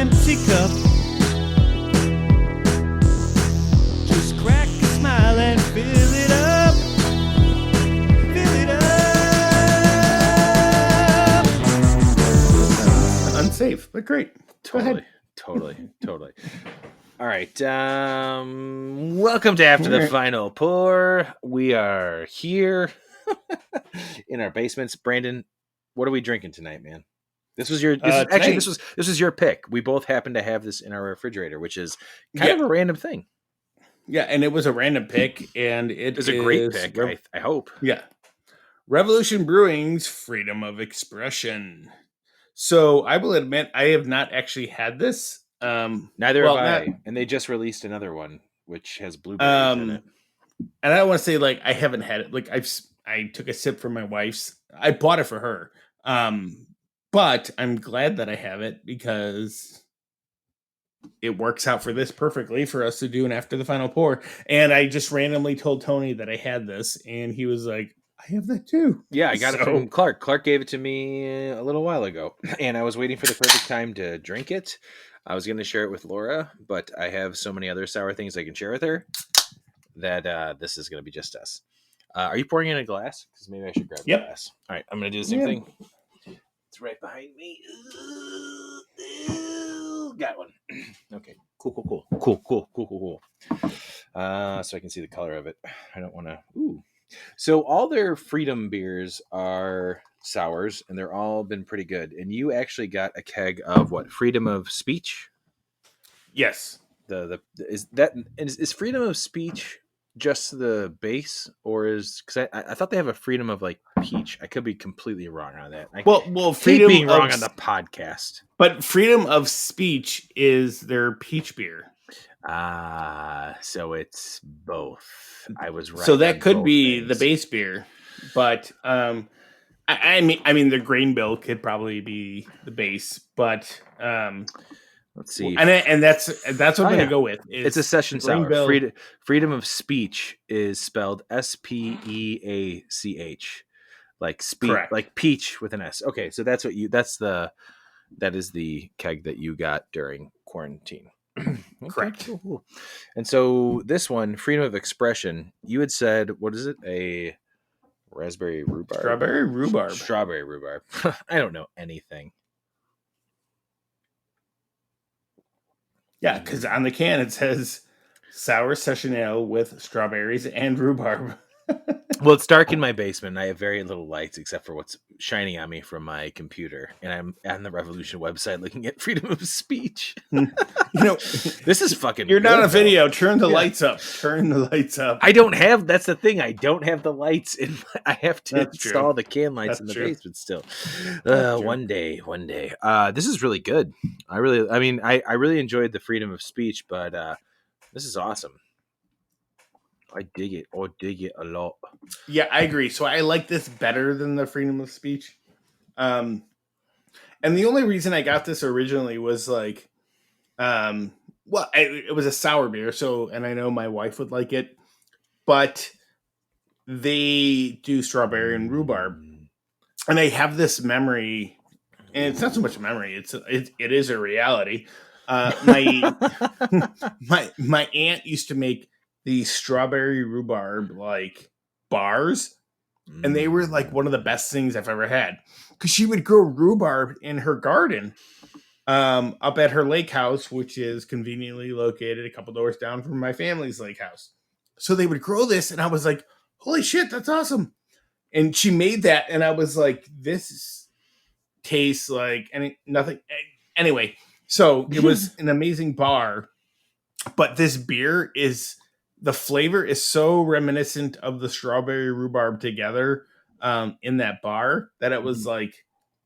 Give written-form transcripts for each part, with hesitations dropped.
empty cup. Just crack a smile and fill it up. Fill it up. Unsafe, but great. Go ahead. Totally. All right. Welcome to After the Final Pour. We are here in our basements. Brandon, what are we drinking tonight, man? This was your this was your pick. We both happen to have this in our refrigerator, which is kind of a random thing. Yeah, and it was a random pick, and it is a great pick. I hope. Yeah, Revolution Brewing's Freedom of Expression. So I will admit I have not actually had this. Neither have I. And they just released another one which has blueberries in it. And I don't want to say like I haven't had it. Like I took a sip from my wife's. I bought it for her. But I'm glad that I have it because it works out for this perfectly for us to do an After the Final Pour. And I just randomly told Tony that I had this, and he was like, I have that too. Yeah, I got it from Clark. Clark gave it to me a little while ago, and I was waiting for the perfect time to drink it. I was going to share it with Laura, but I have so many other sour things I can share with her that this is going to be just us. Are you pouring in a glass? Because maybe I should grab a glass. All right, I'm going to do the same thing. It's right behind me. Got one. Okay. Cool. So I can see the color of it. I don't want to. Ooh. So all their Freedom beers are sours, and they're all been pretty good. And you actually got a keg of what? Freedom of Speech? Yes. Is Freedom of Speech just the base, or is because I thought they have a Freedom of like peach. I could be completely wrong on that. Well, Freedom being wrong on the podcast. But Freedom of Speech is their peach beer. So it's both. I was right. So that could be the base beer, but I mean the grain bill could probably be the base, but let's see. And that's what I'm gonna go with. It's a session sour. Freedom of Speech is spelled SPEACH, like speech, like peach with an S. Okay, so that is the keg that you got during quarantine. Okay, correct. Cool. And so this one, Freedom of Expression, you had said, what is it? A raspberry rhubarb? Strawberry rhubarb. Strawberry rhubarb. I don't know anything. Yeah, because on the can it says sour session ale with strawberries and rhubarb. Well, it's dark in my basement. I have very little lights except for what's shining on me from my computer. And I'm on the Revolution website looking at Freedom of Speech. This is fucking You're not a video. Turn the lights up. Turn the lights up. That's the thing. I don't have the lights in I have to install the can lights in the basement still. One day. This is really good. I really enjoyed the Freedom of Speech, but this is awesome. I dig it a lot. Yeah, I agree. So I like this better than the Freedom of Speech. And the only reason I got this originally was like, it was a sour beer. So, and I know my wife would like it, but they do strawberry and rhubarb. And I have this memory, and it's not so much a memory. It is a reality. My aunt used to make the strawberry rhubarb like bars, and they were like one of the best things I've ever had because she would grow rhubarb in her garden up at her lake house, which is conveniently located a couple doors down from my family's lake house. So they would grow this, and I was like, holy shit, that's awesome. And she made that, and I was like, this tastes like nothing. Anyway, so it was an amazing bar, but this beer the flavor is so reminiscent of the strawberry rhubarb together in that bar that it was like,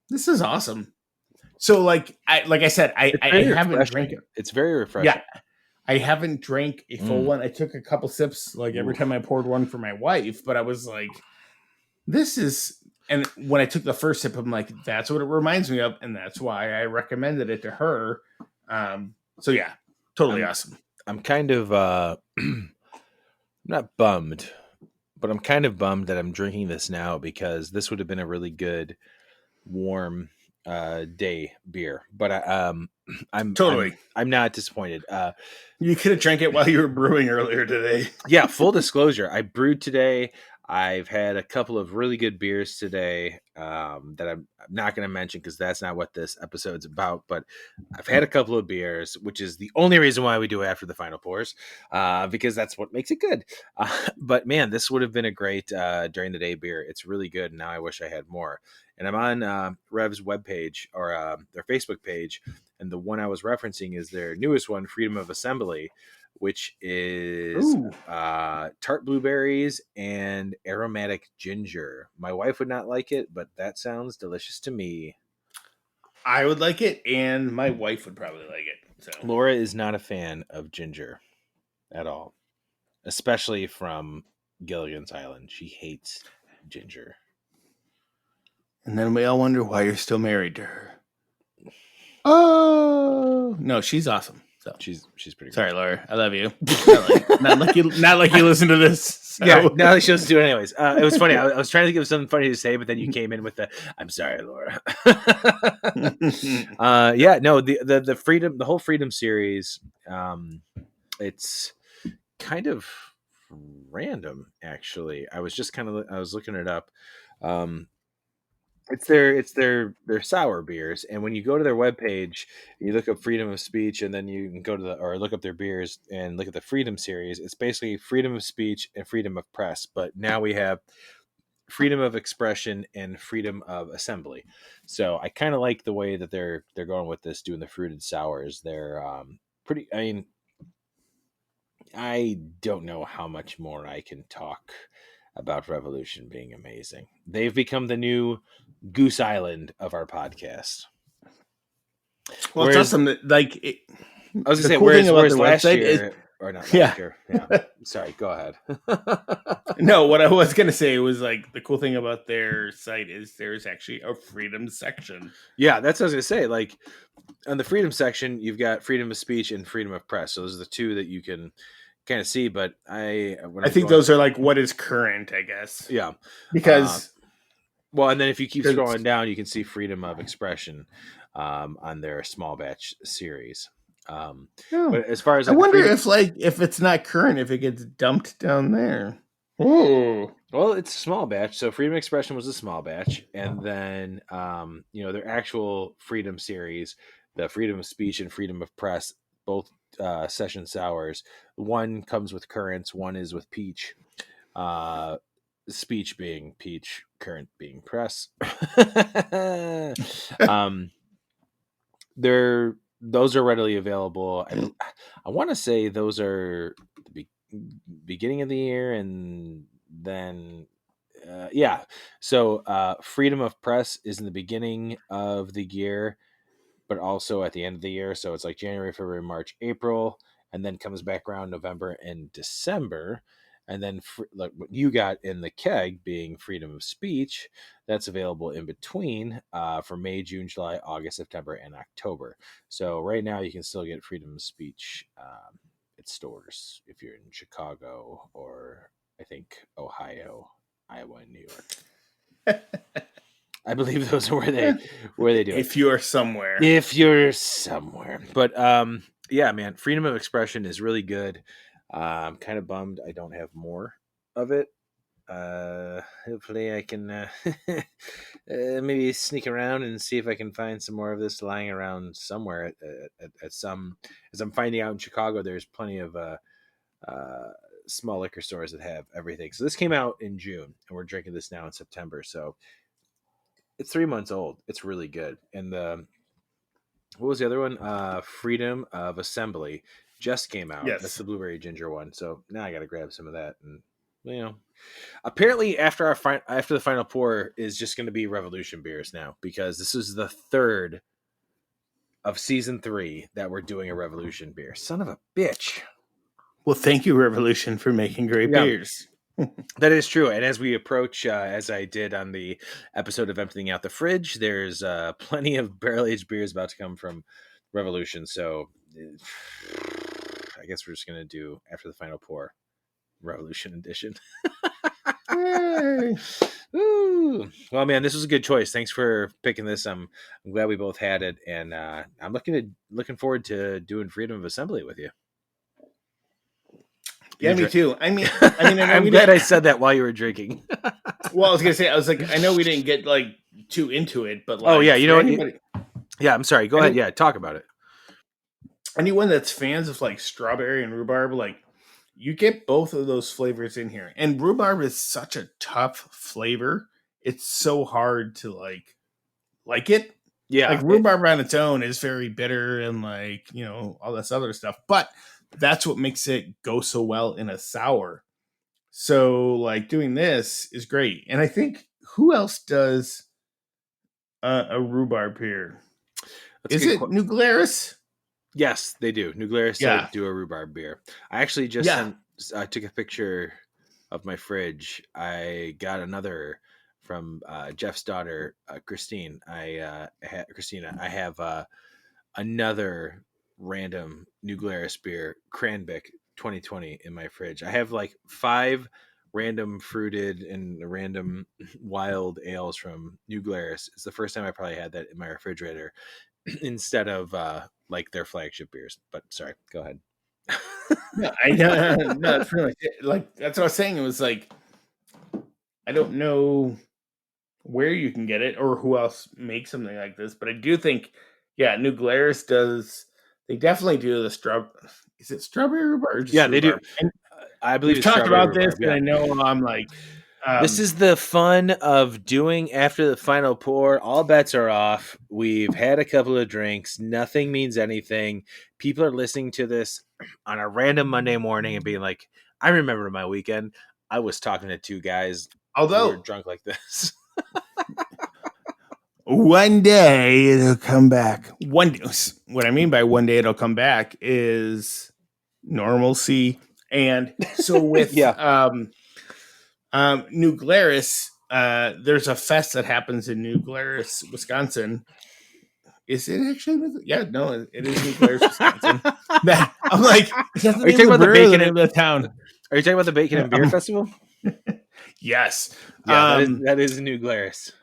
this is awesome. So like I said, I haven't drank it. It's very refreshing. Yeah, I haven't drank a full one. I took a couple sips like every time I poured one for my wife, but I was like, this is. And when I took the first sip, I'm like, that's what it reminds me of, and that's why I recommended it to her. So yeah, totally awesome. I'm kind of not bummed, but I'm kind of bummed that I'm drinking this now because this would have been a really good warm day beer, but Totally. I'm not disappointed. You could have drank it while you were brewing earlier today. Yeah, full disclosure, I brewed today. I've had a couple of really good beers today that I'm not going to mention because that's not what this episode's about. But I've had a couple of beers, which is the only reason why we do it after the final pours, because that's what makes it good. But man, this would have been a great during the day beer. It's really good. Now I wish I had more. And I'm on Rev's webpage or their Facebook page, and the one I was referencing is their newest one, Freedom of Assembly, which is tart blueberries and aromatic ginger. My wife would not like it, but that sounds delicious to me. I would like it, and my wife would probably like it. So Laura is not a fan of ginger at all, especially from Gilligan's Island. She hates ginger. And then we all wonder why you're still married to her. Oh no, she's awesome. So She's pretty good. Sorry, Laura. I love you. not like you listen to this. So. Yeah, now she doesn't do it anyways. It was funny. I was trying to think of something funny to say, but then you came in with the "I'm sorry, Laura." Yeah, no, the freedom, the whole freedom series. It's kind of random, actually. I was looking it up. It's their sour beers, and when you go to their webpage, you look up freedom of speech, and then you can go to or look up their beers and look at the freedom series. It's basically freedom of speech and freedom of press, but now we have freedom of expression and freedom of assembly. So I kind of like the way that they're going with this, doing the fruited sours. They're pretty. I mean, I don't know how much more I can talk about Revolution being amazing. They've become the new Goose Island of our podcast. Well, it's awesome that I was gonna say, whereas last year, or not last year. Yeah. Sorry, go ahead. No, what I was gonna say was like the cool thing about their site is there's actually a freedom section. Yeah, that's what I was gonna say. Like on the freedom section, you've got freedom of speech and freedom of press. So those are the two that you can kind of see. But I think those are like what is current, I guess. Yeah, because well, and then if you keep scrolling down, you can see freedom of expression on their small batch series. But as far as I wonder if it's not current, if it gets dumped down there. Oh, well, it's a small batch. So freedom of expression was a small batch, and then their actual freedom series, the freedom of speech and freedom of press, both session sours. One comes with currants, one is with peach. Speech being peach, currant being press. Those are readily available. I want to say those are the beginning of the year, and then so freedom of press is in the beginning of the year, but also at the end of the year. So it's like January, February, March, April, and then comes back around November and December. And then like what you got in the keg being freedom of speech, that's available in between for May, June, July, August, September, and October. So right now you can still get freedom of speech at stores if you're in Chicago or I think Ohio, Iowa, and New York. I believe those are where they do it. If you're somewhere. But yeah, man, freedom of expression is really good. I'm kind of bummed I don't have more of it. Hopefully I can maybe sneak around and see if I can find some more of this lying around somewhere at some, as I'm finding out in Chicago, there's plenty of small liquor stores that have everything. So this came out in June and we're drinking this now in September. So it's 3 months old. It's really good. And what was the other one? Freedom of Assembly just came out. Yes. That's the blueberry ginger one. So now I got to grab some of that. And apparently after the final pour is just going to be Revolution beers now, because this is the third of season 3 that we're doing a Revolution beer. Son of a bitch. Well, thank you, Revolution, for making great beers. That is true. And as we approach, as I did on the episode of Emptying Out the Fridge, there's plenty of barrel-aged beers about to come from Revolution. So I guess we're just going to do, after the final pour, Revolution edition. Yay. Ooh. Well, man, this was a good choice. Thanks for picking this. I'm glad we both had it, and I'm looking forward to doing Freedom of Assembly with you. Yeah, me too. I mean, I know I'm glad I said that while you were drinking. Well, I was gonna say, I was like, I know we didn't get like too into it, but like, Oh yeah, you know for what? anybody, Yeah, I'm sorry. Go ahead. Yeah, talk about it. anyone that's fans of like strawberry and rhubarb, like you get both of those flavors in here. And rhubarb is such a tough flavor; it's so hard to like it. Like Yeah, rhubarb on its own is very bitter and like all this other stuff, but that's what makes it go so well in a sour. So like doing this is great, and I think who else does a rhubarb beer? that's a Is good. it New Glarus? Yes, they do. New Glarus does Yeah, do a rhubarb beer. I actually just yeah. took a picture of my fridge. I got another from Jeff's daughter, Christine. Christina. I have another random New Glarus beer, Cranbic 2020, in my fridge. I have like 5 random fruited and random wild ales from New Glarus. It's the first time I probably had that in my refrigerator instead of like their flagship beers. But sorry, go ahead. No, I know. No, that's pretty much it. Like that's what I was saying. It was like I don't know where you can get it or who else makes something like this, but I do think, yeah, New Glarus does. They definitely do the straw. Is it strawberry rhubarb or just Yeah, they do. rhubarb? And I believe we've it's talked strawberry about this, rhubarb. and Yeah. I know I'm like, This is the fun of doing after the final pour. All bets are off. We've had a couple of drinks. Nothing means anything. People are listening to this on a random Monday morning and being like, I remember my weekend. I was talking to 2 guys who were although drunk like this. one day it'll come back. What I mean by one day it'll come back is normalcy. And so with Yeah. New Glarus, there's a fest that happens in New Glarus, Wisconsin. Is it actually? Yeah, no, it is New Glarus, Wisconsin. That I'm like, is that the Are you name talking of the about the brewery or the bacon? name of the town? Are you talking about the Bacon and Beer Festival? Yes. Yeah, that is New Glarus.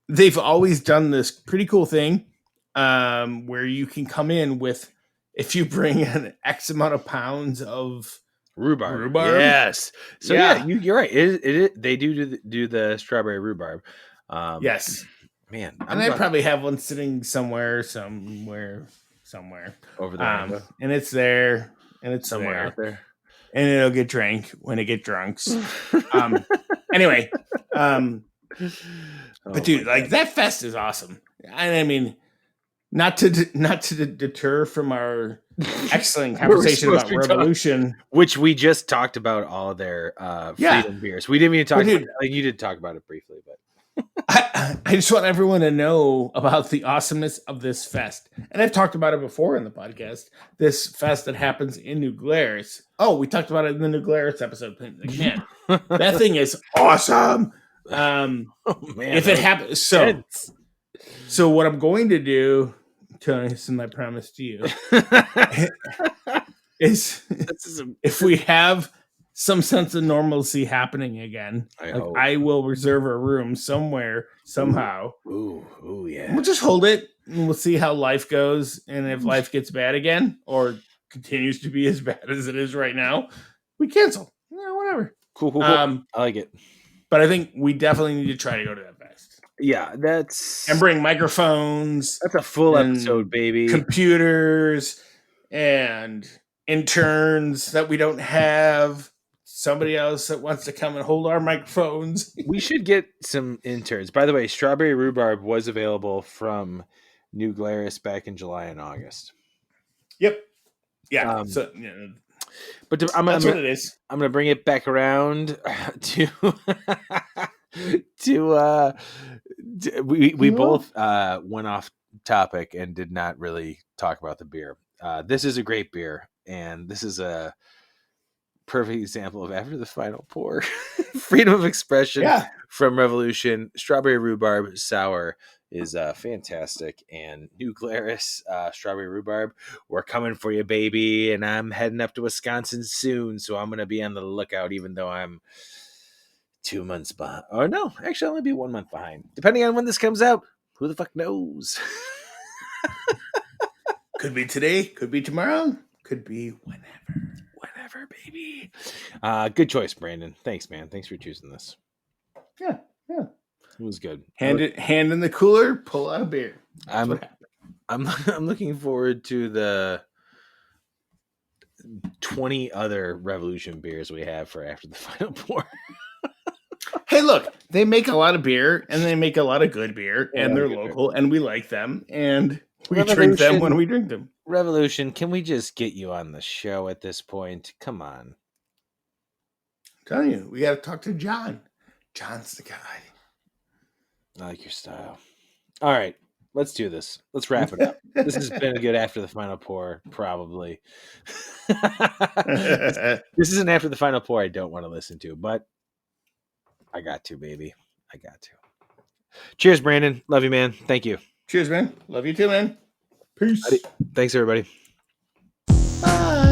They've always done this pretty cool thing where you can come in with, if you bring an X amount of pounds of Rhubarb. rhubarb. Yes. So yeah, Yeah. you're right. They do the strawberry rhbarb. Yes. Man, And I'm I about probably have one sitting somewhere. over the rainbow. And it's there. And it's Somewhere there. out there. And it'll get drank when it get drunks. Anyway. But dude, like that fest is awesome. And I mean, not to deter from our excellent conversation about Revolution, which we just talked about all their freedom beers. We didn't even talk about it. Like, you did talk about it briefly, but I just want everyone to know about the awesomeness of this fest. And I've talked about it before in the podcast. This fest that happens in New Glarus. Oh, we talked about it in the New Glarus episode. Like, man, that thing is awesome. Oh, man, if it happens, so what I'm going to do, Tony, this is my promise to you, is if we have some sense of normalcy happening again, I will reserve a room somewhere, somehow. Ooh, yeah. We'll just hold it and we'll see how life goes. And if life gets bad again or continues to be as bad as it is right now, we cancel. Yeah, whatever. Cool. I like it. But I think we definitely need to try to go to that fest. Yeah, and bring microphones. That's a full episode, baby. Computers and interns that we don't have. Somebody else that wants to come and hold our microphones. We should get some interns. By the way, Strawberry Rhubarb was available from New Glarus back in July and August. Yep. Yeah. But that's what it is. I'm going to bring it back around to we both went off topic and did not really talk about the beer. This is a great beer, and this is a perfect example of after the final pour. Freedom of expression from Revolution. Strawberry Rhubarb Sour is fantastic, and New Glarus Strawberry Rhubarb, we're coming for you, baby. And I'm heading up to Wisconsin soon, so I'm going to be on the lookout, even though I'm 2 months behind. Oh no, actually, I'll only be 1 month behind, depending on when this comes out. Who the fuck knows? Could be today, could be tomorrow, could be Whenever, baby. Good choice, Brandon. Thanks, man. Thanks for choosing this. Yeah. It was good. Hand in the cooler, pull out a beer. I'm looking forward to the 20 other Revolution beers we have for after the final pour. Hey, look, they make a lot of beer, and they make a lot of good beer, and they're local, and we like them, and we drink them when we drink them. Revolution, can we just get you on the show at this point? Come on. I'm telling you, we got to talk to John. John's the guy. I like your style. All right, let's do this. Let's wrap it up. This has been a good after the final pour, probably. This isn't after the final pour I don't want to listen to, but I got to, baby. I got to. Cheers, Brandon. Love you, man. Thank you. Cheers, man. Love you too, man. Peace. Thanks, everybody. Bye.